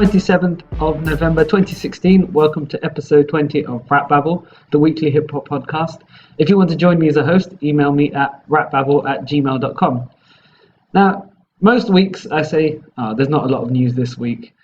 27th of November 2016. Welcome to episode 20 of RapBabble, the weekly hip hop podcast. If you want to join me as a host, email me at rapbabble@gmail.com. Now, most weeks I say, there's not a lot of news this week,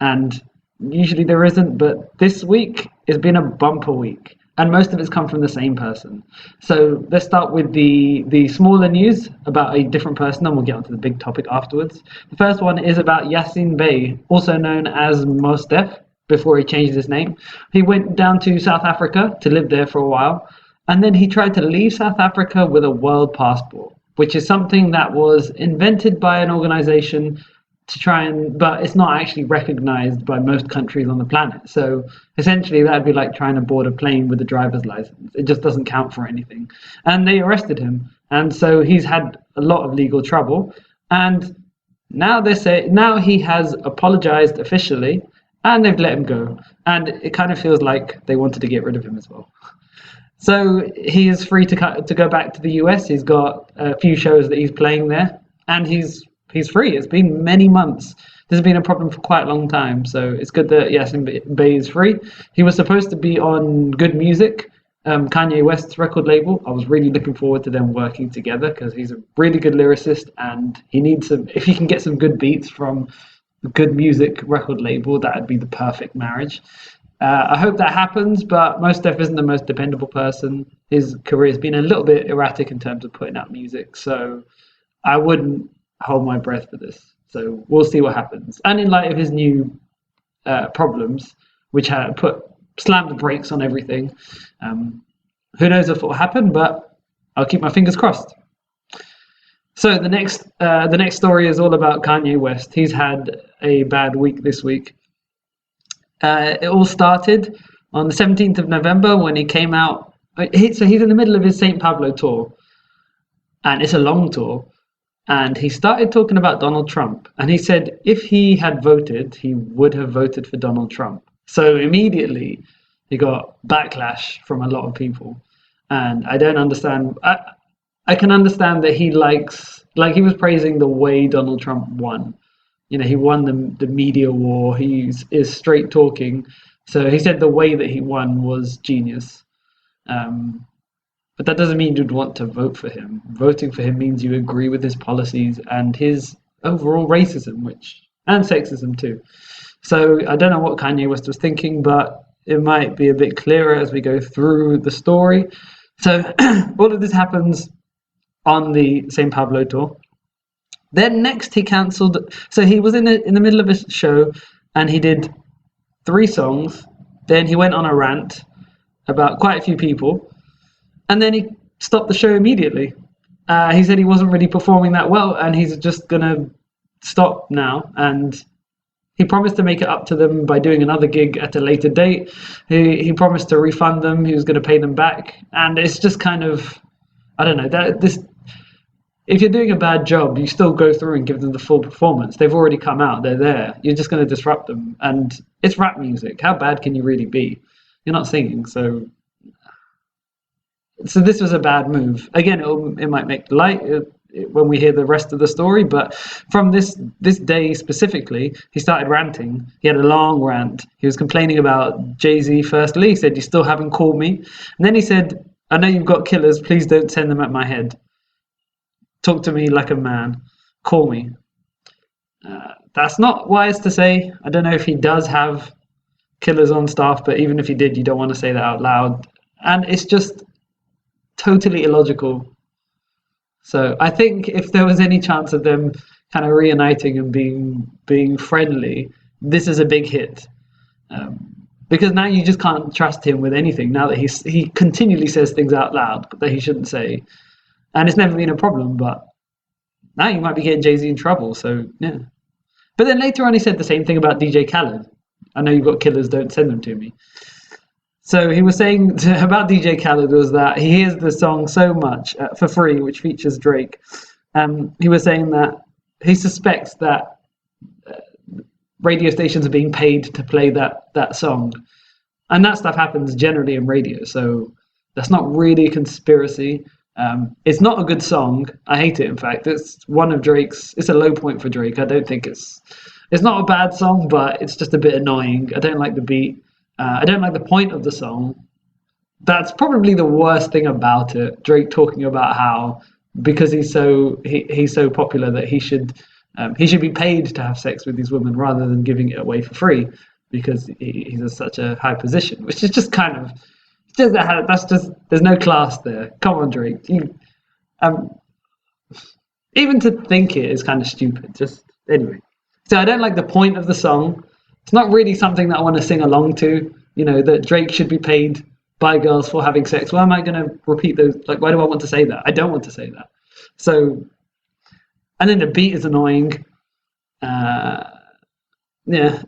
and usually there isn't, but this week has been a bumper week, and most of it's come from the same person. So let's start with the smaller news about a different person, and we'll get onto the big topic afterwards. The first one is about Yasiin Bey, also known as Mos Def, before he changed his name. He went down to South Africa to live there for a while, and then he tried to leave South Africa with a world passport, which is something that was invented by an organization but it's not actually recognized by most countries on the planet. So essentially that'd be like trying to board a plane with a driver's license. It just doesn't count for anything. And they arrested him. And so he's had a lot of legal trouble. And now he has apologized officially and they've let him go. And it kind of feels like they wanted to get rid of him as well. So he is free to go back to the US. He's got a few shows that he's playing there, and he's free. It's been many months. This has been a problem for quite a long time, so it's good that Yasiin Bey is free. He was supposed to be on Good Music, Kanye West's record label. I was really looking forward to them working together because he's a really good lyricist, and if he can get some good beats from the Good Music record label, that would be the perfect marriage. I hope that happens, but Mos Def isn't the most dependable person. His career has been a little bit erratic in terms of putting out music, so I wouldn't hold my breath for this. So we'll see what happens. And in light of his new problems, which slammed the brakes on everything, who knows if it will happen, but I'll keep my fingers crossed. So the next story is all about Kanye West. He's had a bad week this week. It all started on the 17th of November when he came out. So he's in the middle of his St. Pablo tour, and it's a long tour. And he started talking about Donald Trump. And he said if he had voted, he would have voted for Donald Trump. So immediately he got backlash from a lot of people. And I don't understand. I can understand that he he was praising the way Donald Trump won. You know, he won the media war. He is straight talking. So he said the way that he won was genius. But that doesn't mean you'd want to vote for him. Voting for him means you agree with his policies and his overall racism, and sexism too. So I don't know what Kanye West was thinking, but it might be a bit clearer as we go through the story. So all of this happens on the St. Pablo tour. Then next he cancelled. So he was in the middle of a show and he did 3 songs. Then he went on a rant about quite a few people. And then he stopped the show immediately. He said he wasn't really performing that well and he's just going to stop now. And he promised to make it up to them by doing another gig at a later date. He promised to refund them. He was going to pay them back. And it's just kind of, I don't know, if you're doing a bad job, you still go through and give them the full performance. They've already come out. They're there. You're just going to disrupt them. And it's rap music. How bad can you really be? You're not singing, so this was a bad move. Again, it might make light when we hear the rest of the story, but from this day specifically, he started ranting. He had a long rant. He was complaining about Jay-Z firstly. He said, "You still haven't called me." And then he said, "I know you've got killers. Please don't send them at my head. Talk to me like a man. Call me." That's not wise to say. I don't know if he does have killers on staff, but even if he did, you don't want to say that out loud. And it's just totally illogical. So I think if there was any chance of them kind of reuniting and being friendly, this is a big hit. Because now you just can't trust him with anything. Now that he continually says things out loud that he shouldn't say. And it's never been a problem, but now you might be getting Jay-Z in trouble. So yeah. But then later on he said the same thing about DJ Khaled. "I know you've got killers, don't send them to me." So he was saying about DJ Khaled was that he hears the song so much for free, which features Drake. He was saying that he suspects that radio stations are being paid to play that song. And that stuff happens generally in radio. So that's not really a conspiracy. It's not a good song. I hate it, in fact. It's one of Drake's. It's a low point for Drake. I don't think it's It's not a bad song, but it's just a bit annoying. I don't like the beat. I don't like the point of the song. That's probably the worst thing about it. Drake talking about how because he's so popular that he should be paid to have sex with these women rather than giving it away for free because he's in such a high position, which is just kind of that's just there's no class there. Come on, Drake. Um, Even to think it is kind of stupid. Just anyway. So I don't like the point of the song. It's not really something that I want to sing along to. You know that Drake should be paid by girls for having sex. Why am I going to repeat those? Like, why do I want to say that? I don't want to say that. So, and then the beat is annoying. Yeah,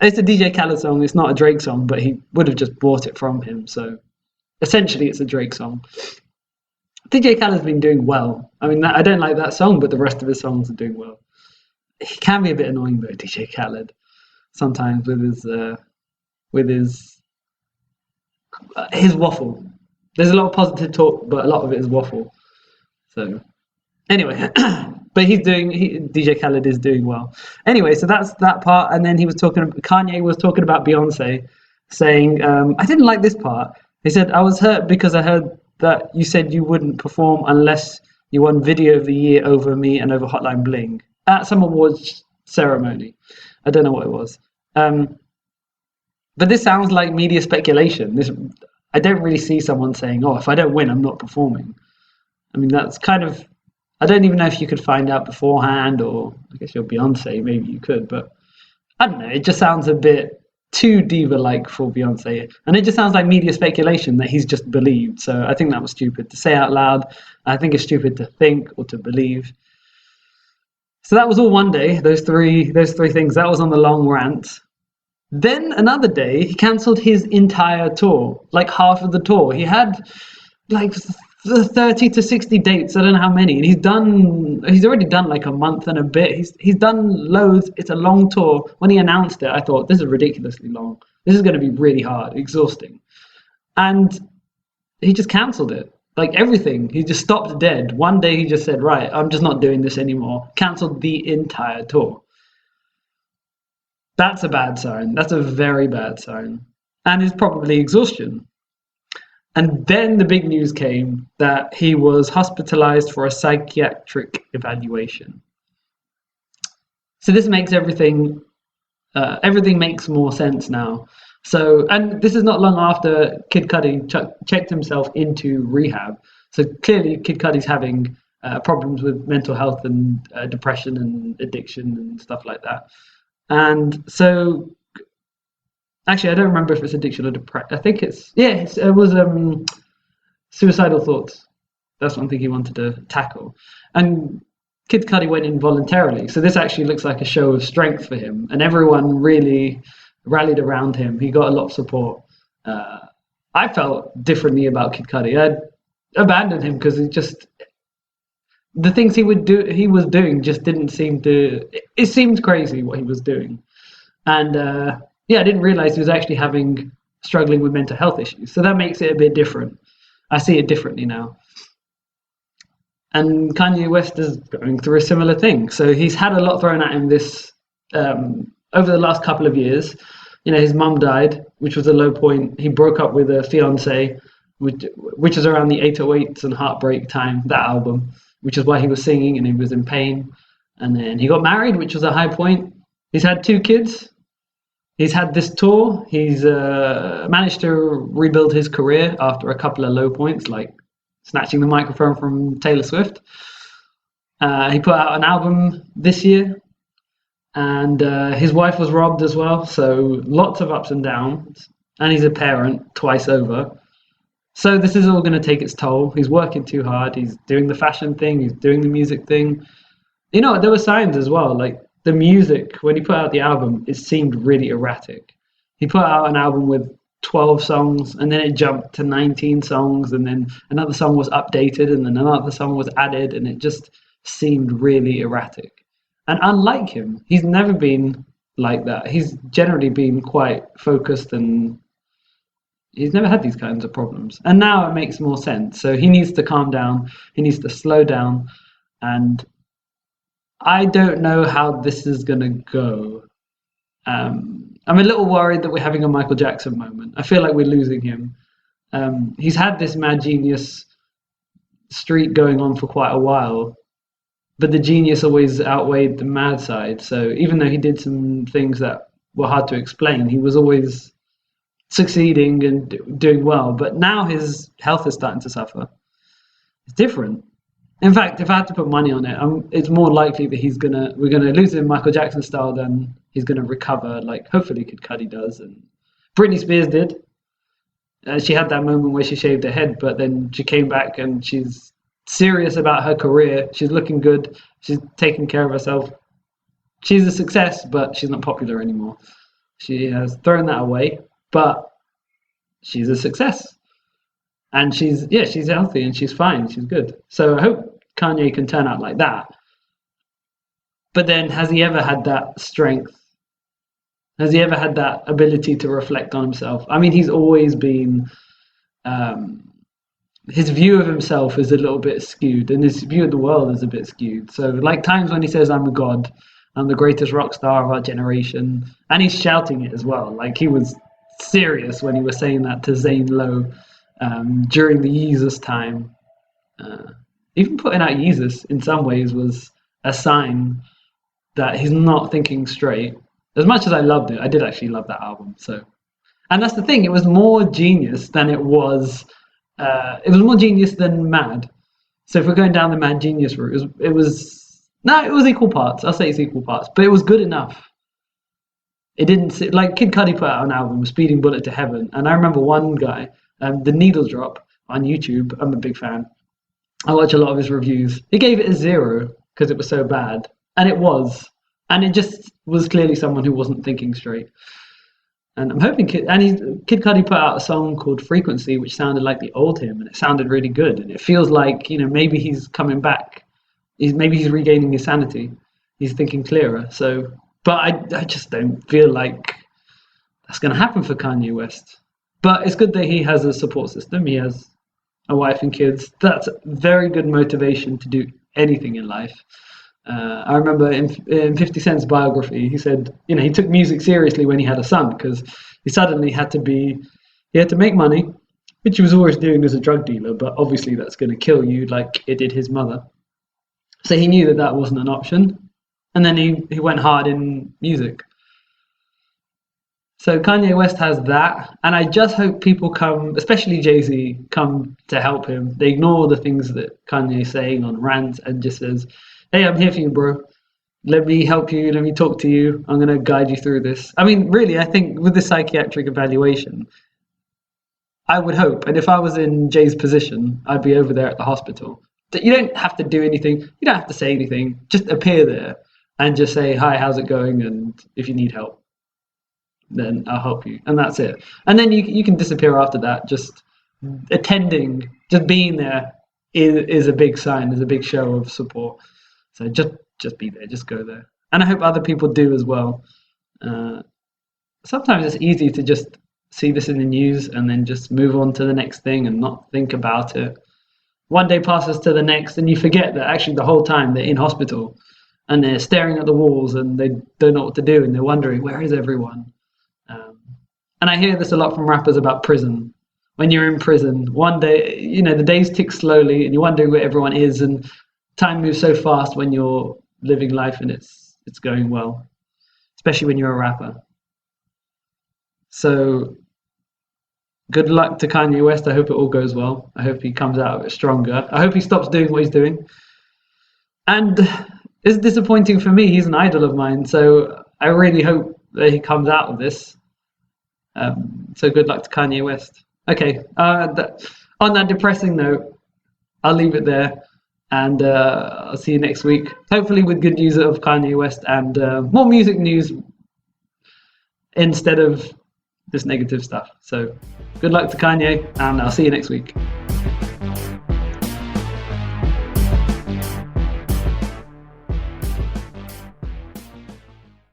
it's a DJ Khaled song. It's not a Drake song, but he would have just bought it from him. So, essentially, it's a Drake song. DJ Khaled's been doing well. I mean, I don't like that song, but the rest of his songs are doing well. He can be a bit annoying though, DJ Khaled, sometimes with his waffle. There's a lot of positive talk, but a lot of it is waffle. So anyway, but DJ Khaled is doing well. Anyway, so that's that part, and then Kanye was talking about Beyonce, saying, I didn't like this part. He said, I was hurt because I heard that you said you wouldn't perform unless you won Video of the Year over me and over Hotline Bling at some awards ceremony. I don't know what it was. But this sounds like media speculation. I don't really see someone saying, oh, if I don't win, I'm not performing. I mean, that's kind of, I don't even know if you could find out beforehand, or I guess you're Beyonce, maybe you could, but I don't know. It just sounds a bit too diva-like for Beyonce. And it just sounds like media speculation that he's just believed. So I think that was stupid to say out loud. I think it's stupid to think or to believe. So that was all one day, those three things. That was on the long rant. Then another day, he cancelled his entire tour, like half of the tour. He had like 30 to 60 dates, I don't know how many. And he's already done like a month and a bit. He's done loads. It's a long tour. When he announced it, I thought, this is ridiculously long. This is going to be really hard, exhausting. And he just cancelled it. Like everything, he just stopped dead. One day he just said, right, I'm just not doing this anymore. Cancelled the entire tour. That's a bad sign. That's a very bad sign. And it's probably exhaustion. And then the big news came that he was hospitalized for a psychiatric evaluation. So this makes everything makes more sense now. So, and this is not long after Kid Cudi checked himself into rehab. So clearly Kid Cudi's having problems with mental health and depression and addiction and stuff like that. And so, actually, I don't remember if it's addiction or depression. I think it was suicidal thoughts. That's one thing he wanted to tackle. And Kid Cudi went in voluntarily. So this actually looks like a show of strength for him. And everyone really rallied around him. He got a lot of support. I felt differently about Kid Cudi. I'd abandoned him because the things he was doing just didn't seem to. It seemed crazy what he was doing, and I didn't realize he was actually struggling with mental health issues. So that makes it a bit different. I see it differently now. And Kanye West is going through a similar thing. So he's had a lot thrown at him this over the last couple of years. You know, his mum died, which was a low point. He broke up with a fiance, which was around the 808s and Heartbreak time, that album, which is why he was singing and he was in pain. And then he got married, which was a high point. He's had 2 kids. He's had this tour. He's managed to rebuild his career after a couple of low points, like snatching the microphone from Taylor Swift. He put out an album this year, and his wife was robbed as well. So lots of ups and downs. And he's a parent twice over. So this is all going to take its toll. He's working too hard. He's doing the fashion thing. He's doing the music thing. You know, there were signs as well. Like the music, when he put out the album, it seemed really erratic. He put out an album with 12 songs, and then it jumped to 19 songs, and then another song was updated, and then another song was added, and it just seemed really erratic. And unlike him, he's never been like that. He's generally been quite focused, and he's never had these kinds of problems. And now it makes more sense. So he needs to calm down. He needs to slow down. And I don't know how this is going to go. I'm a little worried that we're having a Michael Jackson moment. I feel like we're losing him. He's had this mad genius streak going on for quite a while, but the genius always outweighed the mad side. So even though he did some things that were hard to explain, he was always succeeding and doing well. But now his health is starting to suffer. It's different. In fact, if I had to put money on it, it's more likely that we're gonna lose him Michael Jackson style than he's gonna recover. Like hopefully Kid Cudi does, and Britney Spears did. She had that moment where she shaved her head, but then she came back and she's serious about her career. She's looking good. She's taking care of herself. She's a success, but she's not popular anymore. She has thrown that away, but she's a success. And she's healthy and she's fine. She's good. So I hope Kanye can turn out like that. But then, has he ever had that strength? Has he ever had that ability to reflect on himself? I mean, he's always been, his view of himself is a little bit skewed, and his view of the world is a bit skewed. So, like times when he says, "I'm a god, I'm the greatest rock star of our generation," and he's shouting it as well. Like he was serious when he was saying that to Zane Lowe. During the Yeezus time, even putting out Yeezus in some ways was a sign that he's not thinking straight. As much as I loved it, I did actually love that album. So, and that's the thing; it was more genius than it was. It was more genius than mad. So if we're going down the mad genius route, it was equal parts. I'll say it's equal parts, but it was good enough. It didn't like Kid Cudi put out an album, Speeding Bullet to Heaven, and I remember one guy. The Needle Drop on YouTube, I'm a big fan. I watch a lot of his reviews. He gave it a 0 because it was so bad. And it was. And it just was clearly someone who wasn't thinking straight. And I'm hoping Kid Cudi put out a song called Frequency, which sounded like the old him, and it sounded really good. And it feels like, maybe he's coming back. Maybe he's regaining his sanity. He's thinking clearer. So, but I just don't feel like that's going to happen for Kanye West. But it's good that he has a support system. He has a wife and kids. That's very good motivation to do anything in life. I remember in 50 Cent's biography, he said, he took music seriously when he had a son because he suddenly had to make money, which he was always doing as a drug dealer, but obviously that's going to kill you like it did his mother. So he knew that wasn't an option. And then he went hard in music. So Kanye West has that, and I just hope people come, especially Jay-Z, come to help him. They ignore the things that Kanye's saying on rants and just says, "Hey, I'm here for you, bro. Let me help you. Let me talk to you. I'm going to guide you through this." I mean, really, I think with the psychiatric evaluation, I would hope, and if I was in Jay's position, I'd be over there at the hospital. You don't have to do anything. You don't have to say anything. Just appear there and just say, "Hi, how's it going? And if you need help, then I'll help you," and that's it. And then you can disappear after that. Just attending, just being there is a big sign, is a big show of support. So just be there, just go there. And I hope other people do as well. Sometimes it's easy to just see this in the news and then just move on to the next thing and not think about it. One day passes to the next and you forget that actually the whole time they're in hospital and they're staring at the walls and they don't know what to do and they're wondering, where is everyone? And I hear this a lot from rappers about prison. When you're in prison, one day, the days tick slowly and you're wondering where everyone is, and time moves so fast when you're living life and it's going well, especially when you're a rapper. So good luck to Kanye West. I hope it all goes well. I hope he comes out of it stronger. I hope he stops doing what he's doing. And it's disappointing for me. He's an idol of mine. So I really hope that he comes out of this. So good luck to Kanye West. Okay, on that depressing note, I'll leave it there, and I'll see you next week. Hopefully with good news of Kanye West and more music news instead of this negative stuff. So good luck to Kanye, and I'll see you next week.